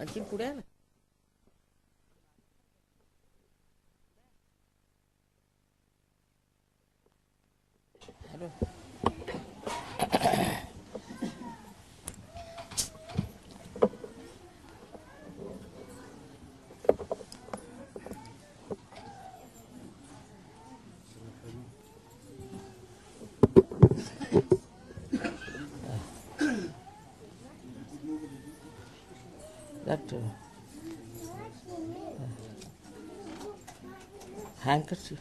आणखीन पुढे आहे ना. Hello. That handkerchief.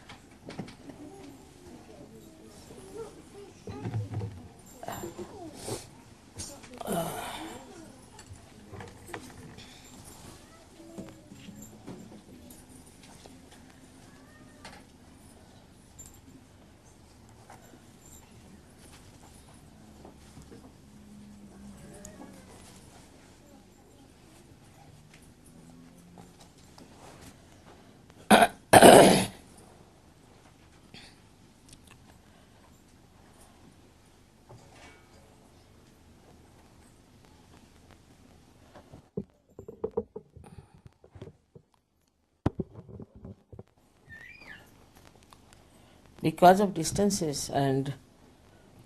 Because of distances, and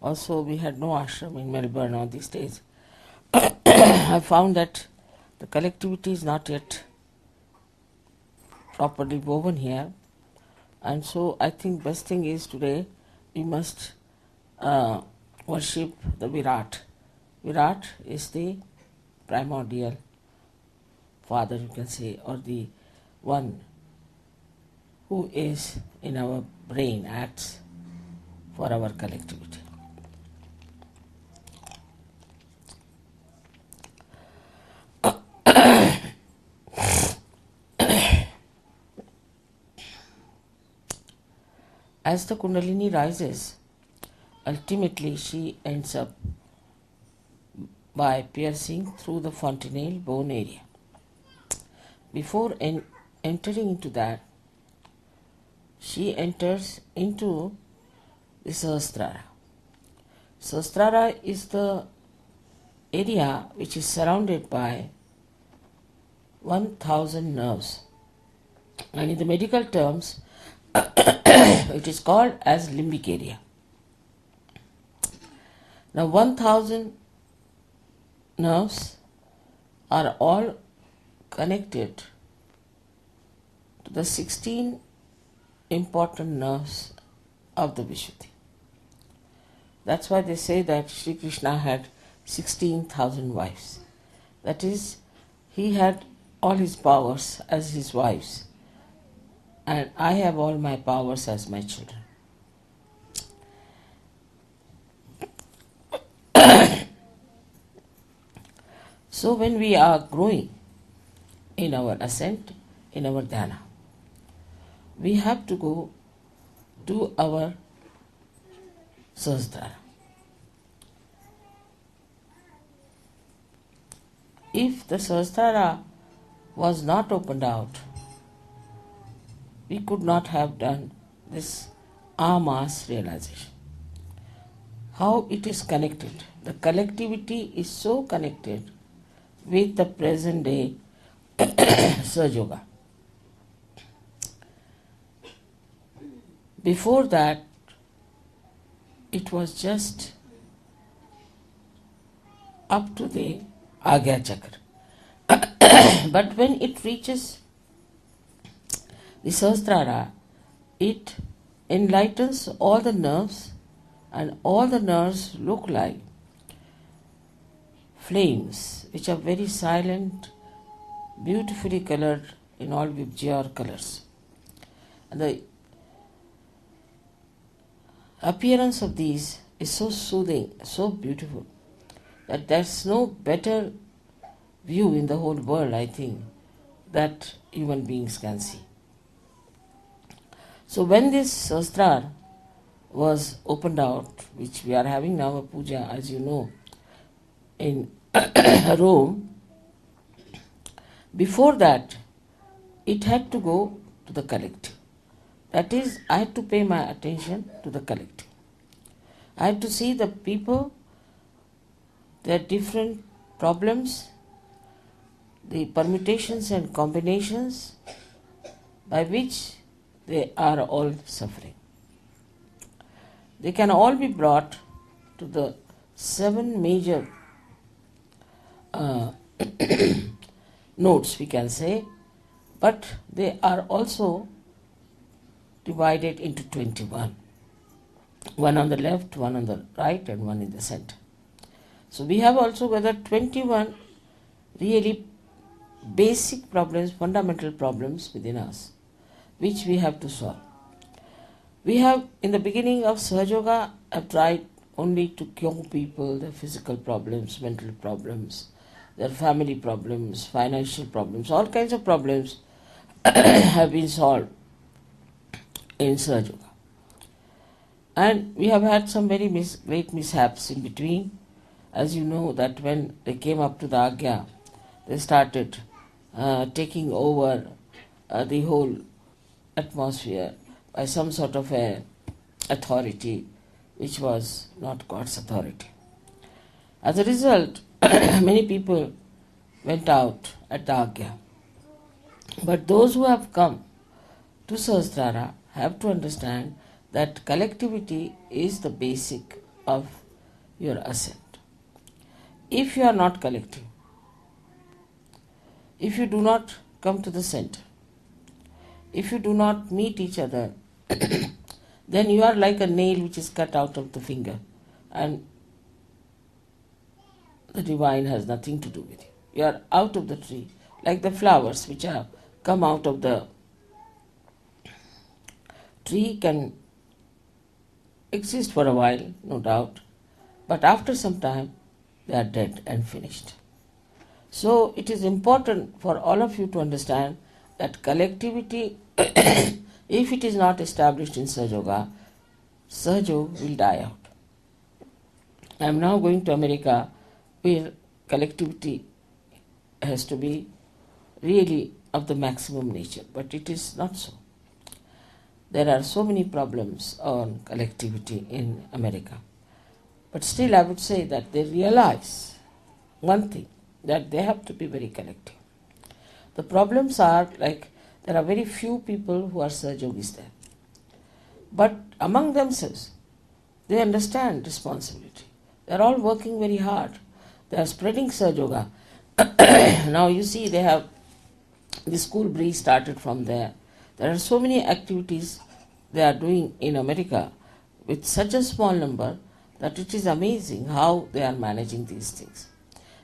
also we had no ashram in Melbourne all these days, I found that the collectivity is not yet properly woven here, and so I think best thing is today we must worship the Viráta. Viráta is the primordial father, you can say, or the one who is in our brain, acts for our collectivity. As the Kundalini rises, ultimately she ends up by piercing through the fontanelle bone area. Before entering into that, she enters into the Sahasrara. Sahasrara is the area which is surrounded by 1000 nerves. And in the medical terms, it is called as limbic area. Now 1000 nerves are all connected to the 16 important nerves of the Vishuddhi. That's why they say that Sri Krishna had 16,000 wives. That is, he had all his powers as his wives, and I have all my powers as my children. So when we are growing in our ascent, in our dhyana, we have to go to our Sahasrara. If the Sahasrara was not opened out, we could not have done this Amas realization. How it is connected. The collectivity is so connected with the present day Sahaja Yoga. Before that, it was just up to the Agya Chakra. But when it reaches the Sahasrara, it enlightens all the nerves, and all the nerves look like flames which are very silent, beautifully colored in all Vibjaya colors. And the appearance of these is so soothing, so beautiful, that there's no better view in the whole world, I think, that human beings can see. So when this Sahasrara was opened out, which we are having now a puja, as you know, in Rome, before that, it had to go to the collective. That is, I had to pay my attention to the collective. I had to see the people, their different problems, the permutations and combinations by which they are all suffering. They can all be brought to the 7 major notes, we can say, but they are also divided into 21. One on the left, one on the right, and one in the center. So we have also gathered 21 really basic problems, fundamental problems within us, which we have to solve. We have, in the beginning of Sahaja Yoga, have tried only to cure people, their physical problems, mental problems, their family problems, financial problems, all kinds of problems have been solved in Sahaja Yoga. And we have had some very great mishaps in between. As you know, that when they came up to the Agya, they started taking over the whole atmosphere by some sort of a authority which was not God's authority. As a result, many people went out at the Agya. But those who have come to Sahasrara have to understand that collectivity is the basic of your ascent. If you are not collective, if you do not come to the center, if you do not meet each other, then you are like a nail which is cut out of the finger, and the divine has nothing to do with you. You are out of the tree, like the flowers which have come out of the tree can exist for a while, no doubt, but after some time they are dead and finished. So it is important for all of you to understand that collectivity, if it is not established in Sahaja Yoga, Sahaja Yoga will die out. I am now going to America, where collectivity has to be really of the maximum nature, but it is not so. there are so many problems on collectivity in America. But still I would say that they realize one thing, that they have to be very collective. The problems are like there are very few people who are Sahajogis there. But among themselves, they understand responsibility. They are all working very hard. They are spreading Sahajoga. Now you see they have the school breeze started from there. There are so many activities they are doing in America with such a small number that it is amazing how they are managing these things.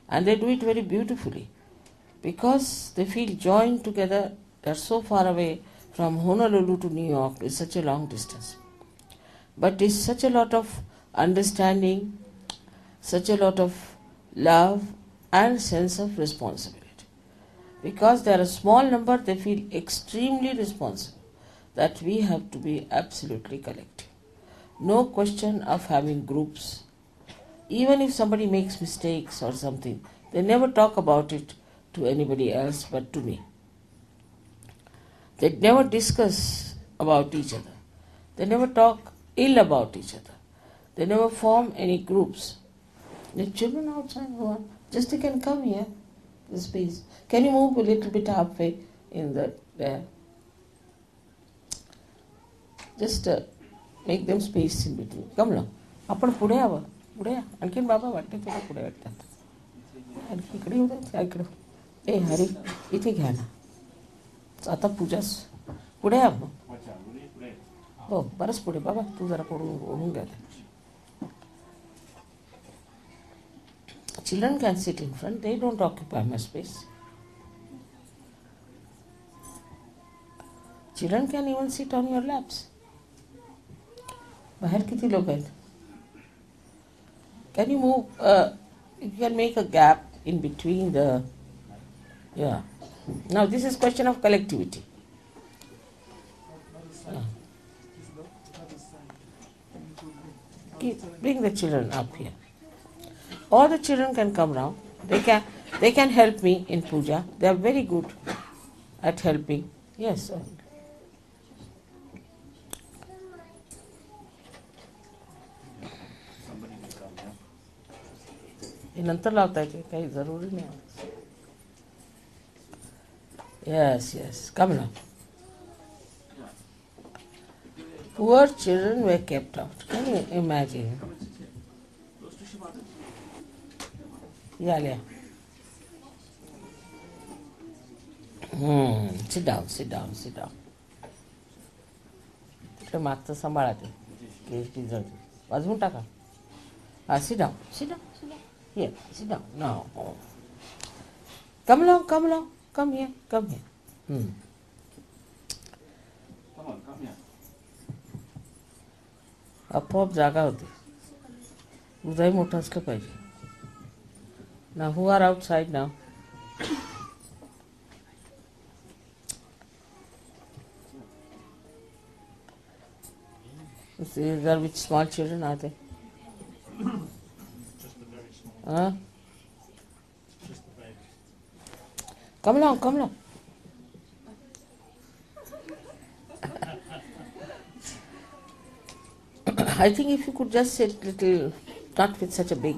And they do it very beautifully because they feel joined together. They are so far away from Honolulu to New York. It's such a long distance. But it's such a lot of understanding, such a lot of love and sense of responsibility. Because they are a small number, they feel extremely responsible that we have to be absolutely collective. No question of having groups. Even if somebody makes mistakes or something, they never talk about it to anybody else but to me. They never discuss about each other. They never talk ill about each other. They never form any groups. The children outside who are, just they can come here, the space. Can you move a little bit halfway in there? Just make them space in between. Come now. आपण पुढे यावं. पुढे या. आणखीन बाबा वाटते तुला पुढे वाटतात. आणखी इकडे येऊ द्या. इकडे. ए हरी इथे घ्या ना. आता पूजास पुढे या मग. हो बरंच पुढे बाबा तू जरा ओढून घ्या. Children can sit in front. They don't occupy much space. Children can even sit on your laps. बाहेर किती लोक आहेत? Can you move? You can make a gap in between the. Yeah. Now this is question of collectivity. Bring the children up here. All the children can come round. They can help me in puja. They are very good at helping. Yes. नंतर लावता येते काही जरुरी नाही. Yes. Come now. Poor children were kept out. Can you imagine? Yeah. Sit down. तिकडे मागचं सांभाळा ते केस जळते. वाजवून टाका. Sit down. Here, sit down. No. Come along. Come here. Come on, come here. आपोआप जागा होती. उदय मोठं असलं पाहिजे. Now who are outside now? These are which small children are they? Just the very small. Just the babies. Come along. I think if you could just sit little, not with such a big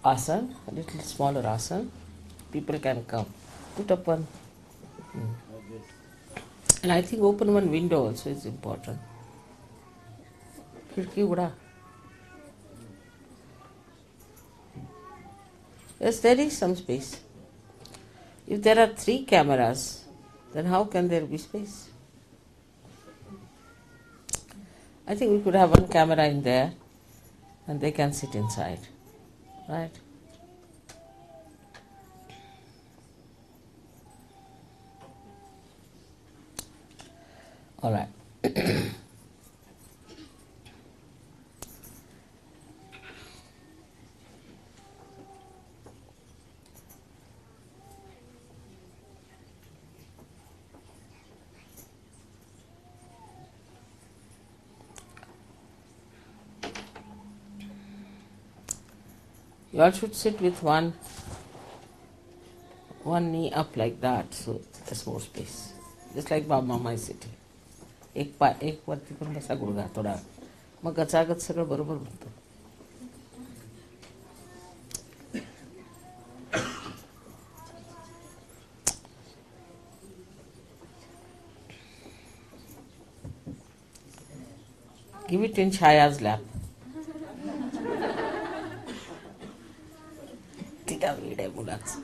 asana, a little smaller asana, people can come. Put up one. And I think open one window also is important. खिड़की उड़ा. Yes, there is some space. If there are 3 cameras, then how can there be space? I think we could have one camera in there and they can sit inside, right? All right. You all should sit with one knee up like that, so there's more space. Just like Baba Mama is sitting. एक एक वरती करून बसा गुडघा थोडा, मग गचागच सगळं बरोबर बनतं. Give it in Chaya's lap. तिला वेड आहे मुलाच.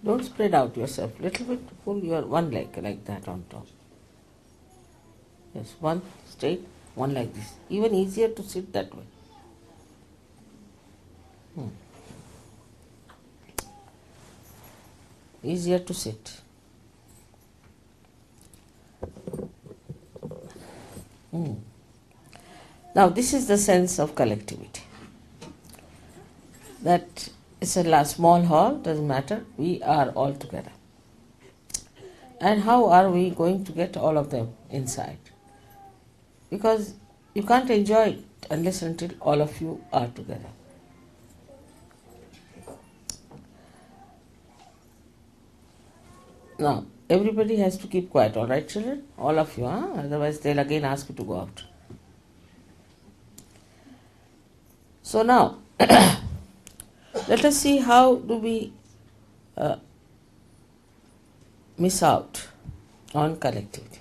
Don't spread out yourself. Little bit, pull your one leg like that on top. Yes, one straight, one like this. Even easier to sit that way. Easier to sit. Now this is the sense of collectivity. That it's a small hall, doesn't matter, we are all together. And how are we going to get all of them inside? Because you can't enjoy it unless until all of you are together. Now, everybody has to keep quiet, all right, children? All of you, huh? Otherwise they'll again ask you to go out. So now, let us see how do we miss out on collectivity.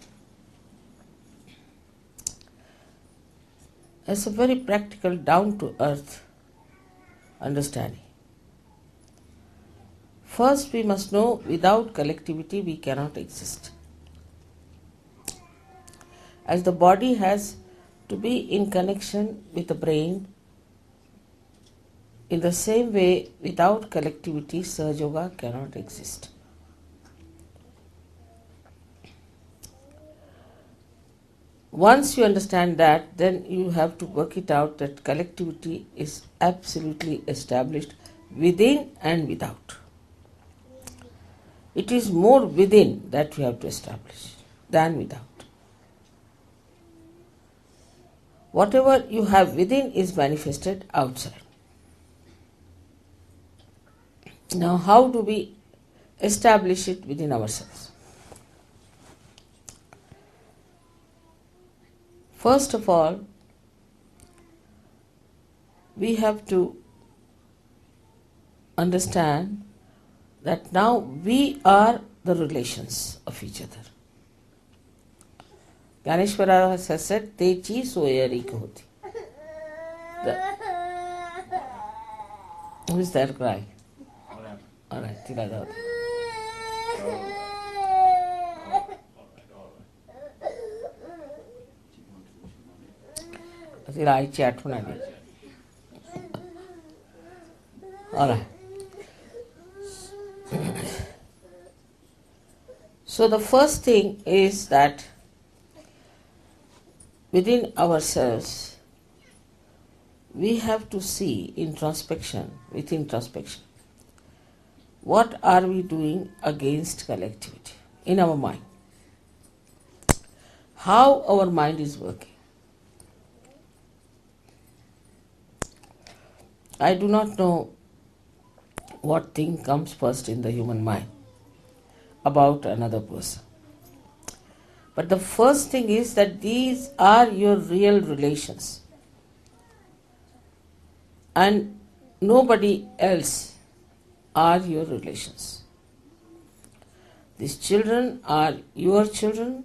It's a very practical, down-to-earth understanding. First, we must know without collectivity we cannot exist. As the body has to be in connection with the brain, in the same way, without collectivity, Sahaja Yoga cannot exist. Once you understand that, then you have to work it out that collectivity is absolutely established within and without. It is more within that we have to establish than without. Whatever you have within is manifested outside. Now, how do we establish it within ourselves? First of all, we have to understand that now we are the relations of each other. Ganeshwara has said, Techi soyari hoti. Who is that cry? All right, tira dao. Tira ai chat hona di. All right. So the first thing is that within ourselves we have to see introspection, with introspection. What are we doing against collectivity in our mind? How our mind is working. I do not know what thing comes first in the human mind about another person. But the first thing is that these are your real relations. And nobody else are your relations. These children are your children,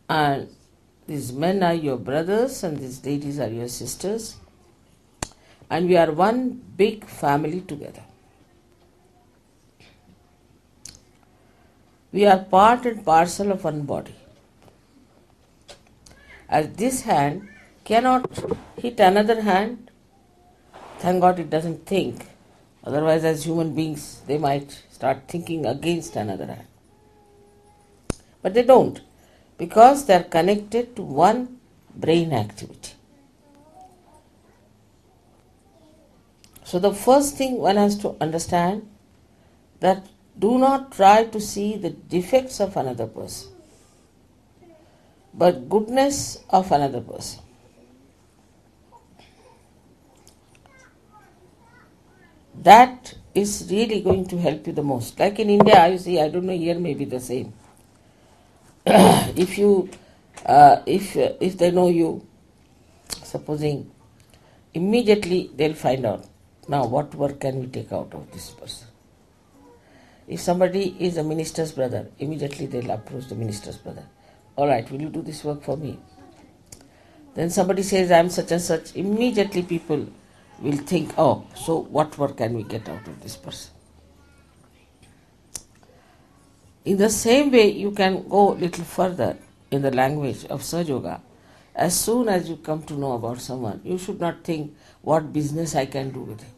and these men are your brothers, and these ladies are your sisters, and we are one big family together. We are part and parcel of one body. As this hand cannot hit another hand, thank God it doesn't think. Otherwise, as human beings, they might start thinking against another hand. But they don't, because they are connected to one brain activity. So the first thing one has to understand, that do not try to see the defects of another person, but goodness of another person. That is really going to help you the most. Like in India, you see, I don't know, here may be the same. If they know you, supposing, immediately they'll find out, now what work can we take out of this person? If somebody is a minister's brother, immediately they'll approach the minister's brother. All right, will you do this work for me? Then somebody says, I am such and such. Immediately people will think, oh, so what work can we get out of this person? In the same way, you can go a little further in the language of Sahaja Yoga. As soon as you come to know about someone, you should not think, what business I can do with him.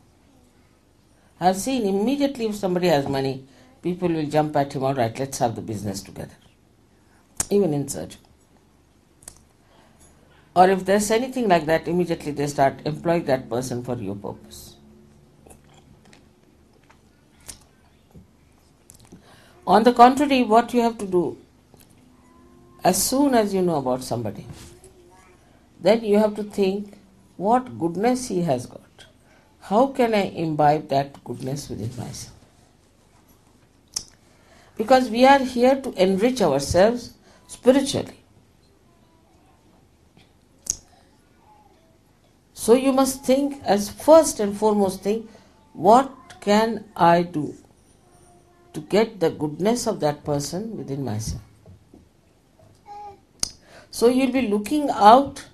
I have seen immediately if somebody has money, people will jump at him, all right, let's have the business together. Even in Sahaja. Or if there's anything like that, immediately they start employing that person for your purpose. On the contrary, what you have to do, as soon as you know about somebody, then you have to think what goodness he has got. How can I imbibe that goodness within myself? Because we are here to enrich ourselves spiritually. So you must think as first and foremost thing, what can I do to get the goodness of that person within myself? So you'll be looking out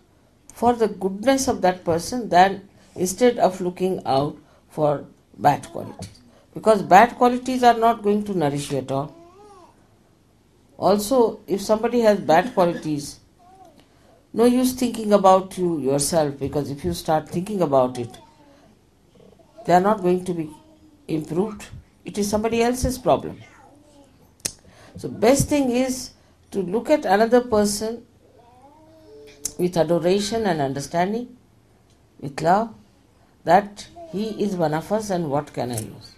for the goodness of that person than instead of looking out for bad qualities. Because bad qualities are not going to nourish you at all. Also, if somebody has bad qualities, no use thinking about you yourself, because if you start thinking about it, they are not going to be improved. It is somebody else's problem. So best thing is to look at another person with adoration and understanding, with love, that he is one of us and what can I use.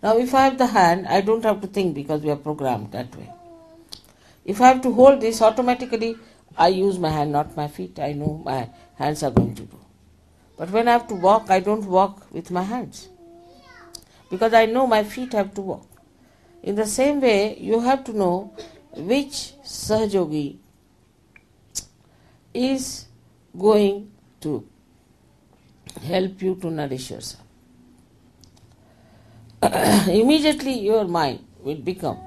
Now if I have the hand, I don't have to think because we are programmed that way. If I have to hold this, automatically I use my hand, not my feet. I know my hands are going to do. But when I have to walk, I don't walk with my hands, because I know my feet have to walk. In the same way, you have to know which Sahajogi is going to help you to nourish yourself. Immediately your mind will become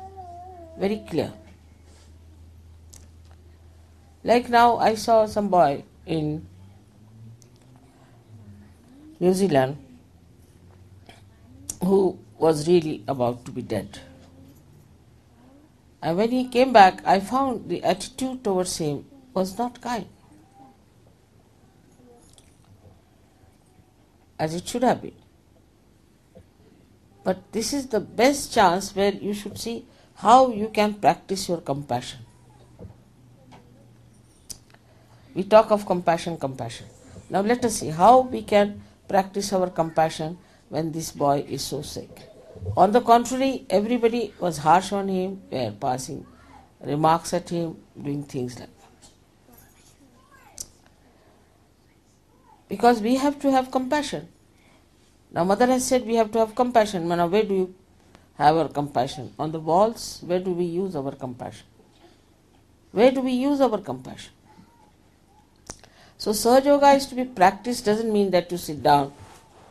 very clear. Like now, I saw some boy in New Zealand who was really about to be dead. And when he came back, I found the attitude towards him was not kind, as it should have been. But this is the best chance where you should see how you can practice your compassion. We talk of compassion. Now let us see how we can practice our compassion when this boy is so sick. On the contrary, everybody was harsh on him, were passing remarks at him, doing things like that. Because we have to have compassion. Now Mother has said we have to have compassion. Now where do you have our compassion? On the walls, where do we use our compassion? Where do we use our compassion? So Sahaja Yoga is to be practiced, doesn't mean that you sit down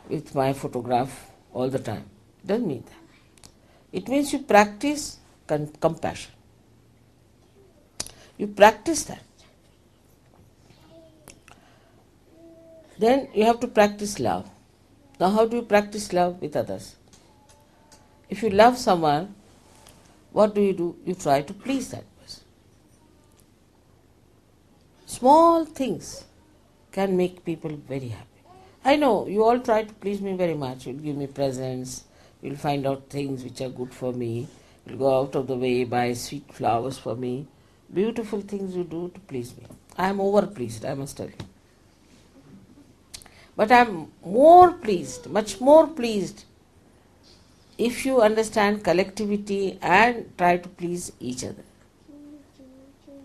with my photograph all the time. It doesn't mean that. It means you practice compassion. You practice that. Then you have to practice love. Now how do you practice love with others? If you love someone, what do? You try to please that person. Small things can make people very happy. I know you all try to please me very much. You'll give me presents, you'll find out things which are good for me, you'll go out of the way, buy sweet flowers for me. Beautiful things you do to please me. I am over pleased, I must tell you. But I am more pleased, much more pleased, if you understand collectivity and try to please each other.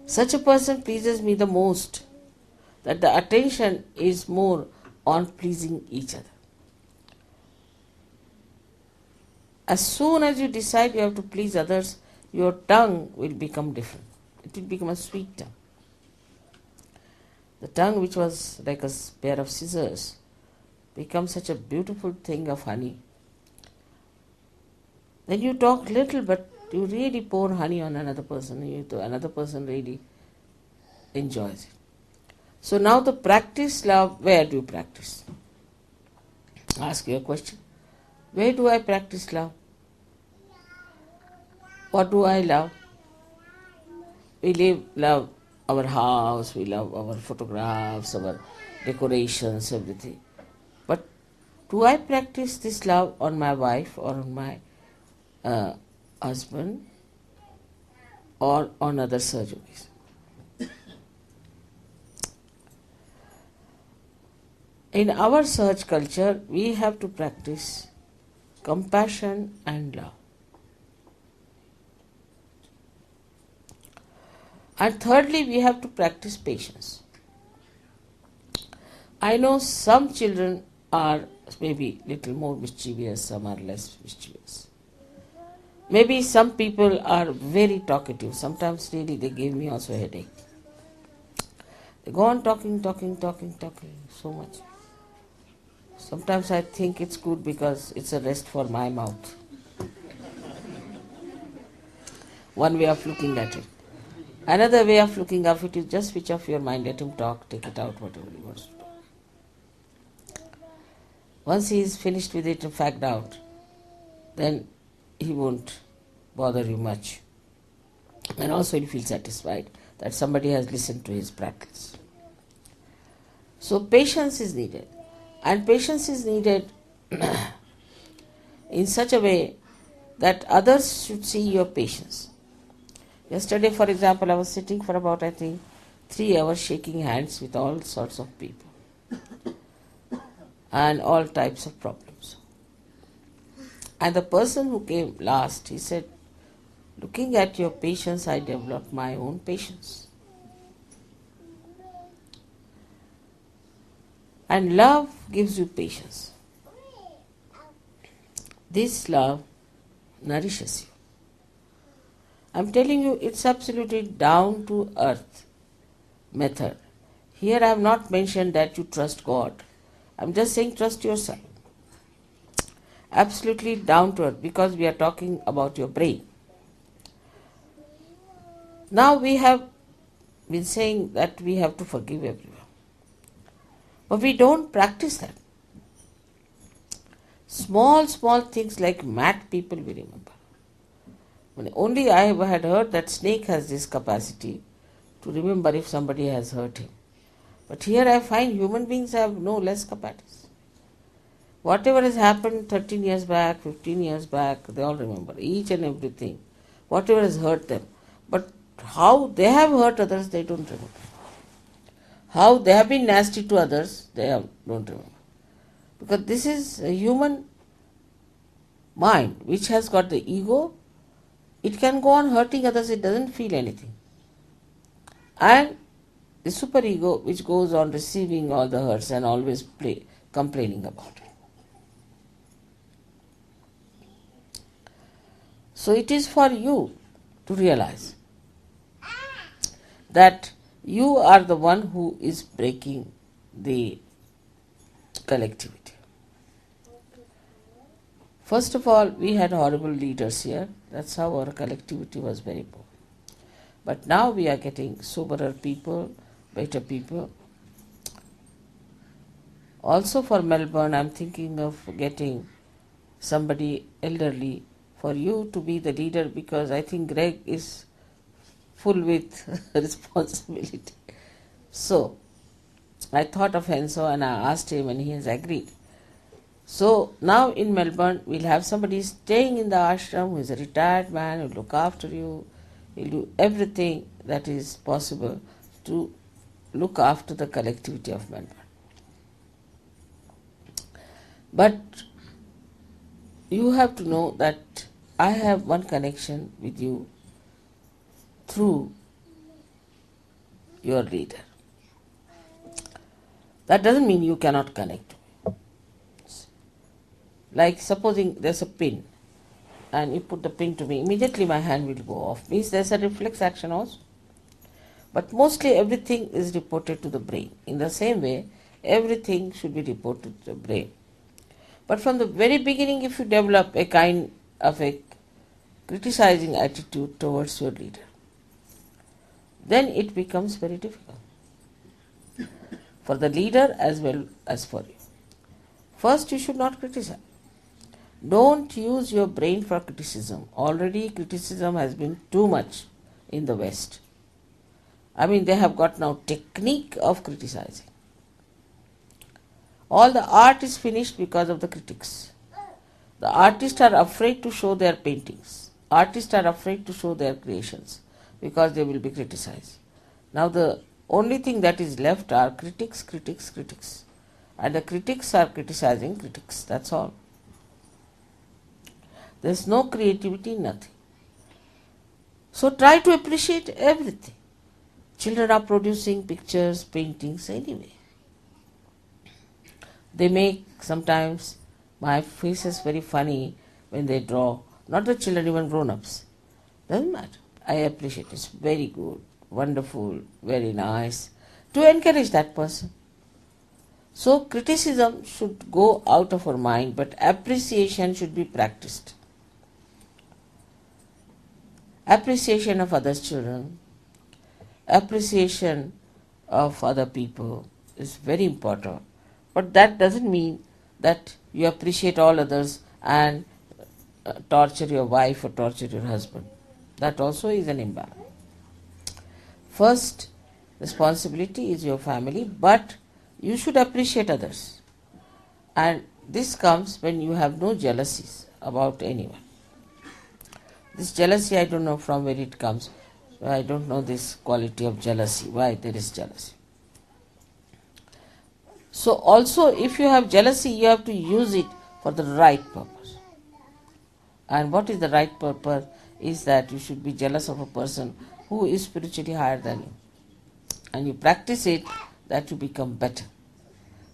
Such a person pleases me the most, that the attention is more on pleasing each other. As soon as you decide you have to please others, your tongue will become different. It will become a sweet tongue. The tongue which was like a pair of scissors becomes such a beautiful thing of honey. Then you talk little, but you really pour honey on another person, another person really enjoys it. So now the practice love, where do you practice? Ask you a question. Where do I practice love? What do I love? We love our house, we love our photographs, our decorations, everything. But do I practice this love on my wife or on my husband or on other surgeries? In our Sahaj culture, we have to practice compassion and love. And thirdly, we have to practice patience. I know some children are maybe little more mischievous, some are less mischievous. Maybe some people are very talkative. Sometimes really they give me also a headache. They go on talking so much. Sometimes I think it's good because it's a rest for my mouth. One way of looking at it. Another way of looking at it is just switch off your mind, let him talk, take it out, whatever he wants to do. Once he is finished with it and fagged out, then he won't bother you much. And also he'll feel satisfied that somebody has listened to his practice. So patience is needed. And patience is needed in such a way that others should see your patience. Yesterday, for example, I was sitting for about, 3 hours shaking hands with all sorts of people and all types of problems. And the person who came last, he said, looking at your patience, I developed my own patience. And love gives you patience. This love nourishes you. I'm telling you, it's absolutely down to earth method. Here I have not mentioned that you trust God. I'm just saying trust yourself. Absolutely down to earth, because we are talking about your brain. Now we have been saying that we have to forgive everyone. But we don't practice that. Small things like mad people we remember. Only I had heard that snake has this capacity to remember if somebody has hurt him. But here I find human beings have no less capacity. Whatever has happened 13 years back, 15 years back, they all remember each and everything. Whatever has hurt them. But how they have hurt others, they don't remember. How they have been nasty to others, they don't remember. Because this is a human mind which has got the ego. It can go on hurting others, it doesn't feel anything. And the superego which goes on receiving all the hurts and always complaining about it. So it is for you to realize that you are the one who is breaking the collectivity. First of all, we had horrible leaders here. That's how our collectivity was very poor. But now we are getting soberer people, better people. Also for Melbourne, I'm thinking of getting somebody elderly for you to be the leader, because I think Greg is full with responsibility. So, I thought of Henso and I asked him and he has agreed. So, now in Melbourne, we'll have somebody staying in the ashram who is a retired man, who will look after you, he'll do everything that is possible to look after the collectivity of Melbourne. But you have to know that I have one connection with you through your leader. That doesn't mean you cannot connect. Like supposing there's a pin and you put the pin to me, immediately my hand will go off. Means there's a reflex action also. But mostly everything is reported to the brain. In the same way, everything should be reported to the brain. But from the very beginning, if you develop a kind of a criticizing attitude towards your leader, then it becomes very difficult for the leader as well as for you. First, you should not criticize. Don't use your brain for criticism. Already criticism has been too much in the West. I mean, they have got now technique of criticizing. All the art is finished because of the critics. The artists are afraid to show their paintings. Artists are afraid to show their creations because they will be criticized. Now the only thing that is left are critics, critics, critics. And the critics are criticizing critics. That's all. There is no creativity, nothing. So try to appreciate everything. Children are producing pictures, paintings anyway. They make sometimes my face is very funny when they draw. Not the children, even grown-ups. Doesn't matter. I appreciate it. It's very good, wonderful, very nice. To encourage that person. So criticism should go out of our mind, but appreciation should be practiced. Appreciation of others' children, appreciation of other people is very important. But that doesn't mean that you appreciate all others and torture your wife or torture your husband. That also is an imbalance. First responsibility is your family, but you should appreciate others. And this comes when you have no jealousies about anyone. This jealousy, I don't know from where it comes. I don't know this quality of jealousy, why there is jealousy. So also if you have jealousy, you have to use it for the right purpose. And what is the right purpose is that you should be jealous of a person who is spiritually higher than you. And you practice it, that you become better.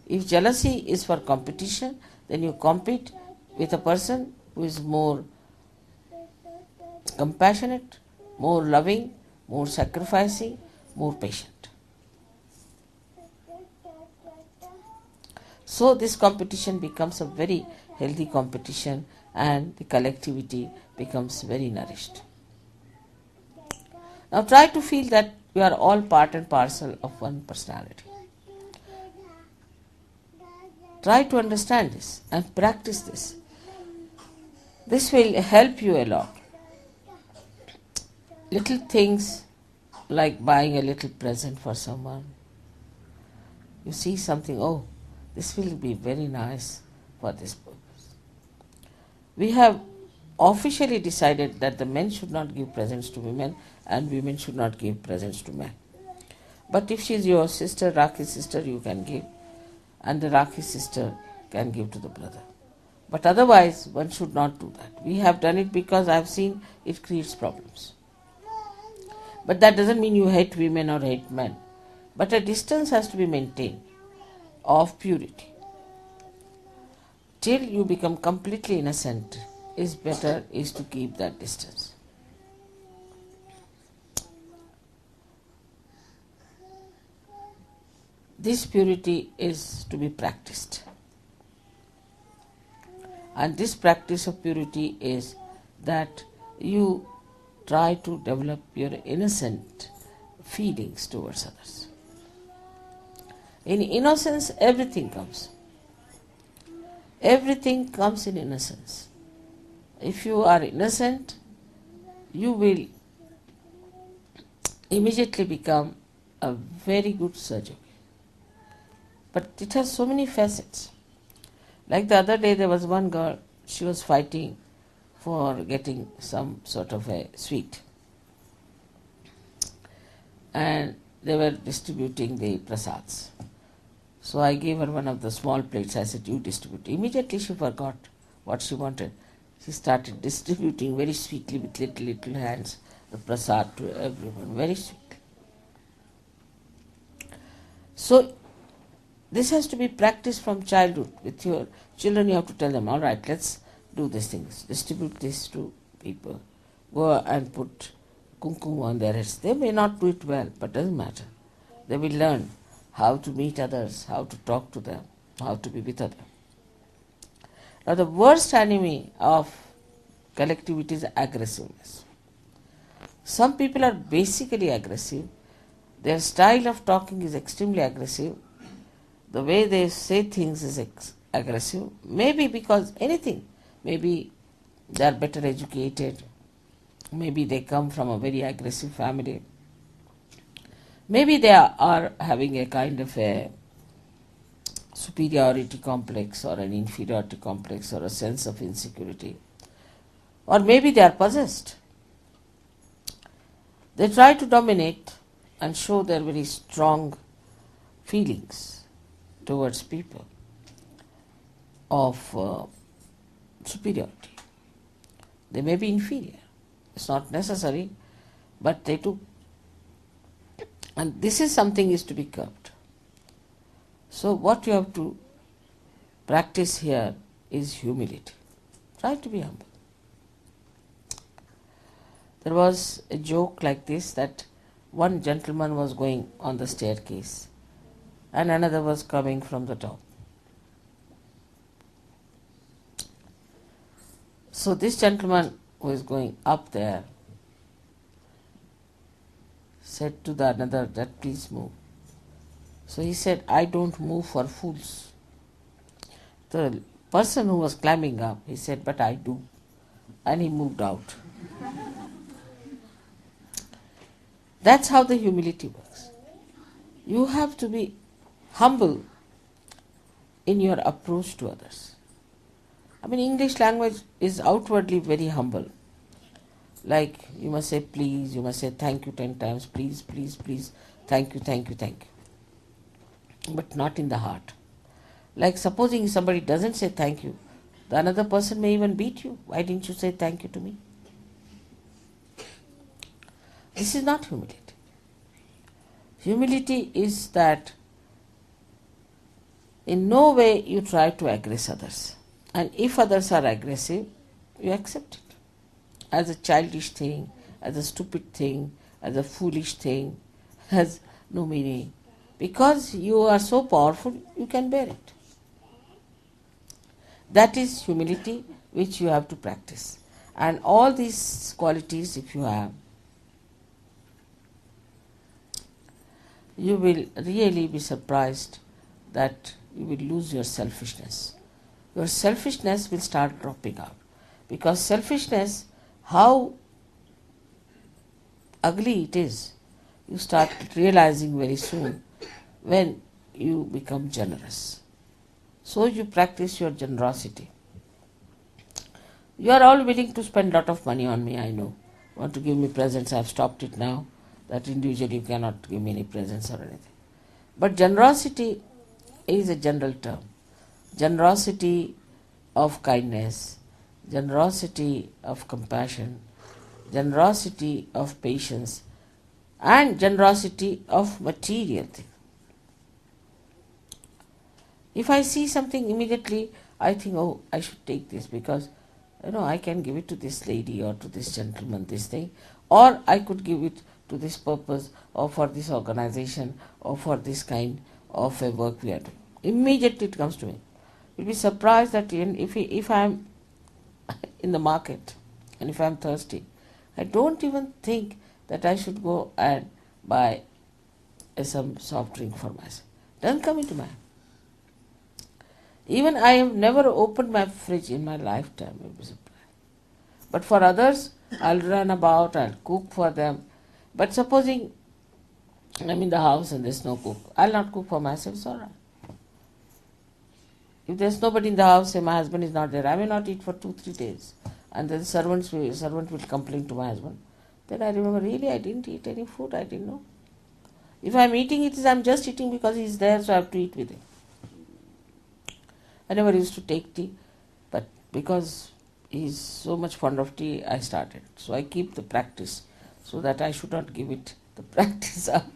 If jealousy is for competition, then you compete with a person who is more compassionate, more loving, more sacrificing, more patient. So this competition becomes a very healthy competition and the collectivity becomes very nourished. Now try to feel that we are all part and parcel of one personality. Try to understand this and practice this. This will help you a lot. Little things like buying a little present for someone. You see something, oh, this will be very nice for this purpose. We have officially decided that the men should not give presents to women and women should not give presents to men. But if she is your sister, Rakhi's sister, you can give, and the Rakhi sister can give to the brother. But otherwise, one should not do that. We have done it because I have seen it creates problems. But that doesn't mean you hate women or hate men. But a distance has to be maintained of purity. Till you become completely innocent, is better is to keep that distance. This purity is to be practiced. And this practice of purity is that you try to develop your innocent feelings towards others. In innocence, everything comes. Everything comes in innocence. If you are innocent, you will immediately become a very good surgeon. But it has so many facets. Like the other day, there was one girl, she was fighting for getting some sort of a sweet. And they were distributing the prasads. So I gave her one of the small plates. I said, you distribute. Immediately she forgot what she wanted. She started distributing very sweetly with little hands the prasad to everyone, very sweetly. So this has to be practiced from childhood. With your children you have to tell them, all right, let's do these things. Distribute this to people. Go and put kumkum on their heads. They may not do it well, but doesn't matter. They will learn how to meet others, how to talk to them, how to be with others. Now the worst enemy of collectivity is aggressiveness. Some people are basically aggressive. Their style of talking is extremely aggressive. The way they say things is aggressive. Maybe because anything. Maybe they are better educated. Maybe they come from a very aggressive family. Maybe they are having a kind of a superiority complex or an inferiority complex or a sense of insecurity. Or maybe they are possessed. They try to dominate and show their very strong feelings towards people of superiority. They may be inferior. It's not necessary, but they do. And this is something is to be curbed. So what you have to practice here is humility. Try to be humble. There was a joke like this, that one gentleman was going on the staircase and another was coming from the top. So this gentleman who is going up there said to the another that please move. So he said, I don't move for fools. The person who was climbing up, he said, but I do. And he moved out. That's how the humility works. You have to be humble in your approach to others. I mean, English language is outwardly very humble. Like you must say please, you must say thank you 10 times, please, please, please, thank you, thank you, thank you. But not in the heart. Like supposing somebody doesn't say thank you, the another person may even beat you. Why didn't you say thank you to me? This is not humility. Humility is that in no way you try to aggress others. And if others are aggressive, you accept it as a childish thing, as a stupid thing, as a foolish thing, has no meaning. Because you are so powerful, you can bear it. That is humility which you have to practice. And all these qualities, if you have, you will really be surprised that you will lose your selfishness. Your selfishness will start dropping out. Because selfishness, how ugly it is, you start realizing very soon when you become generous. So you practice your generosity. You are all willing to spend a lot of money on me, I know. Want to give me presents, I have stopped it now. That individually you cannot give me any presents or anything. But generosity is a general term. Generosity of kindness, generosity of compassion, generosity of patience, and generosity of material things. If I see something immediately, I think, oh, I should take this because, I can give it to this lady or to this gentleman, this thing, or I could give it to this purpose or for this organization or for this kind of a work we are doing. Immediately it comes to me. you'll be surprised that if I'm in the market and if I'm thirsty, I don't even think that I should go and buy some soft drink for myself. Doesn't come into my mind. Even I have never opened my fridge in my lifetime. You'll be surprised. But for others, I'll run about, I'll cook for them. But supposing I'm in the house and there's no cook, I'll not cook for myself, it's all right. If there's nobody in the house, say my husband is not there, I may not eat for 2-3 days. And then servant will complain to my husband. Then I remember, really, I didn't eat any food, I didn't know. If I'm eating, I'm just eating because he's there, so I have to eat with him. I never used to take tea, but because he's so much fond of tea, I started. So I keep the practice so that I should not give it the practice up.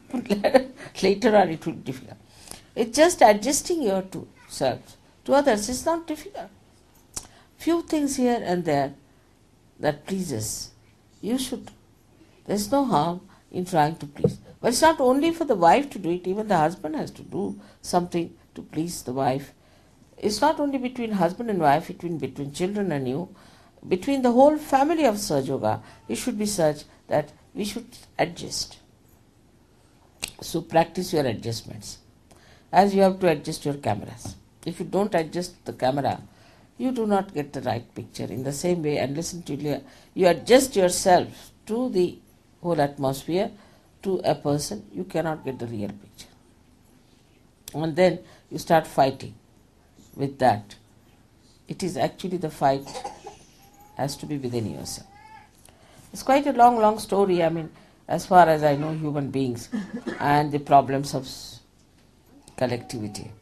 Later on it will be difficult. It's just adjusting yourself to others. It's not difficult. Few things here and there that pleases. You should. There's no harm in trying to please. But it's not only for the wife to do it, even the husband has to do something to please the wife. It's not only between husband and wife, between children and you, between the whole family of Sahaja Yoga, it should be such that we should adjust. So practice your adjustments. As you have to adjust your cameras. If you don't adjust the camera, you do not get the right picture. In the same way, and listen to you adjust yourself to the whole atmosphere, to a person, you cannot get the real picture. And then you start fighting with that. It is actually the fight has to be within yourself. It's quite a long story, as far as I know human beings and the problems of collectivity.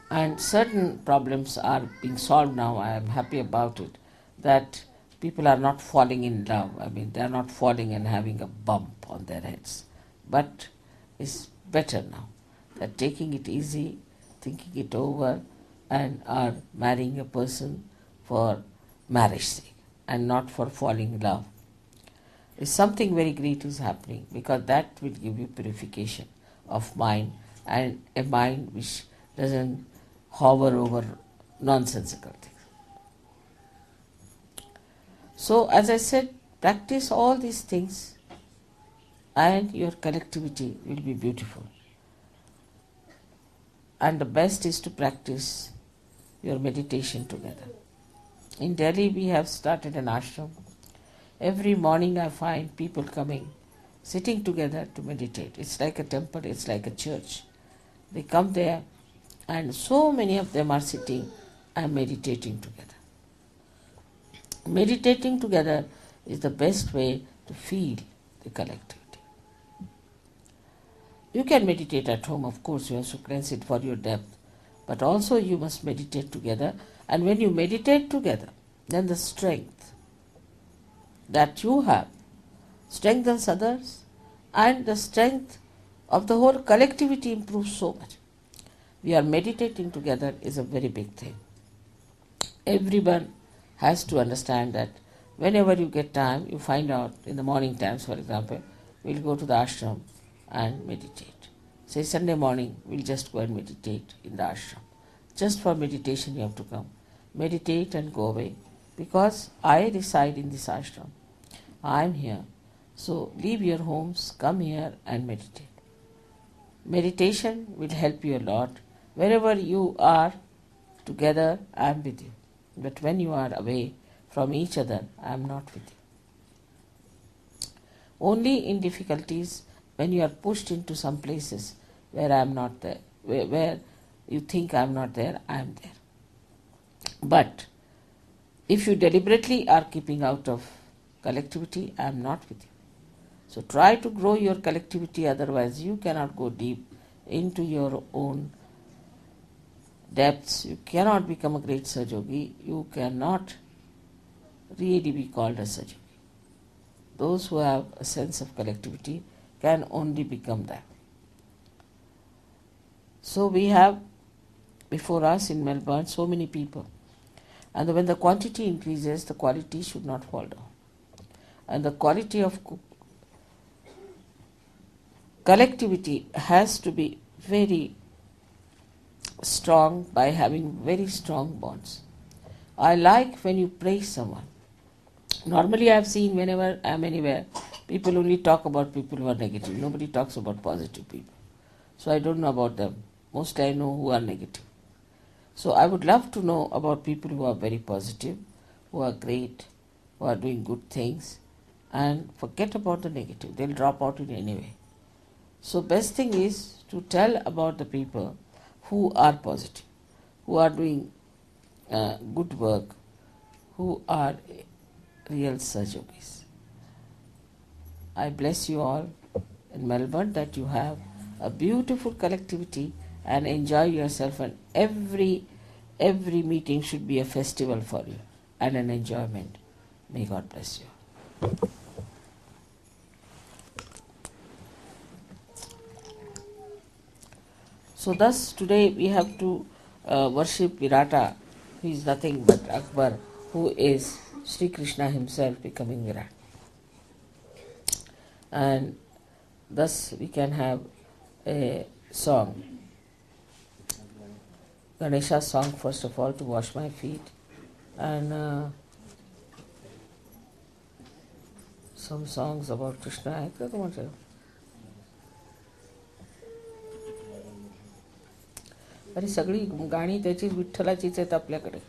And certain problems are being solved now. I am happy about it, that people are not falling in love. They are not falling and having a bump on their heads. But it's better now, that taking it easy, thinking it over, and are marrying a person for marriage sake and not for falling in love. If something very great is happening, because that will give you purification of mind, and a mind which doesn't hover over nonsensical things. So, as I said, practice all these things and your collectivity will be beautiful. And the best is to practice your meditation together. In Delhi, we have started an ashram. Every morning I find people coming, sitting together to meditate. It's like a temple, it's like a church. They come there, and so many of them are sitting and meditating together. Meditating together is the best way to feel the collectivity. You can meditate at home, of course, you have to cleanse it for your depth, but also you must meditate together. And when you meditate together, then the strength that you have strengthens others, and the strength of the whole collectivity improves so much. We are meditating together is a very big thing. Everyone has to understand that whenever you get time, you find out in the morning times, for example, we'll go to the ashram and meditate. Say Sunday morning, we'll just go and meditate in the ashram. Just for meditation you have to come. Meditate and go away. Because I reside in this ashram. I am here. So leave your homes, come here and meditate. Meditation will help you a lot. Wherever you are together, I am with you. But when you are away from each other, I am not with you. Only in difficulties, when you are pushed into some places where I am not there, where you think I am not there, I am there. But if you deliberately are keeping out of collectivity, I am not with you. So try to grow your collectivity, otherwise you cannot go deep into your own depths. You cannot become a great Sahaja Yogi. You cannot really be called a Sahaja Yogi. Those who have a sense of collectivity can only become that. So we have before us in Melbourne so many people. And when the quantity increases, the quality should not fall down. And the quality of collectivity has to be very strong by having very strong bonds. I like when you praise someone. Normally I have seen whenever I am anywhere, people only talk about people who are negative. Nobody talks about positive people. So I don't know about them. Mostly I know who are negative. So I would love to know about people who are very positive, who are great, who are doing good things, and forget about the negative. They'll drop out in any way. So best thing is to tell about the people who are positive, who are doing good work, who are real Sahjogis. I bless you all in Melbourne that you have a beautiful collectivity and enjoy yourself, and every meeting should be a festival for you and an enjoyment. May God bless you. So thus today we have to worship Viráta, who is nothing but Akbar, who is Sri Krishna himself becoming Virat. And thus we can have a song, Ganesha song first of all, to wash my feet, and some songs about Krishna. अरे सगळी गाणी त्याची विठ्ठलाचीच आहेत आपल्याकडे.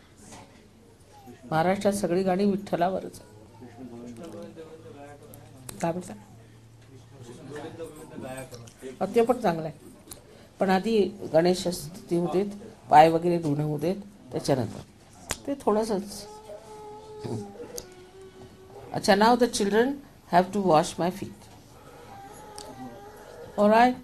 महाराष्ट्रात सगळी गाणी विठ्ठलावरच. काय म्हणता? ते पण चांगलं आहे, पण आधी गणेश स्तुती होऊ देत, पाय वगैरे धुणं होऊ देत, त्याच्यानंतर ते थोडंसंच. अच्छा, now the children have to wash my feet. Alright.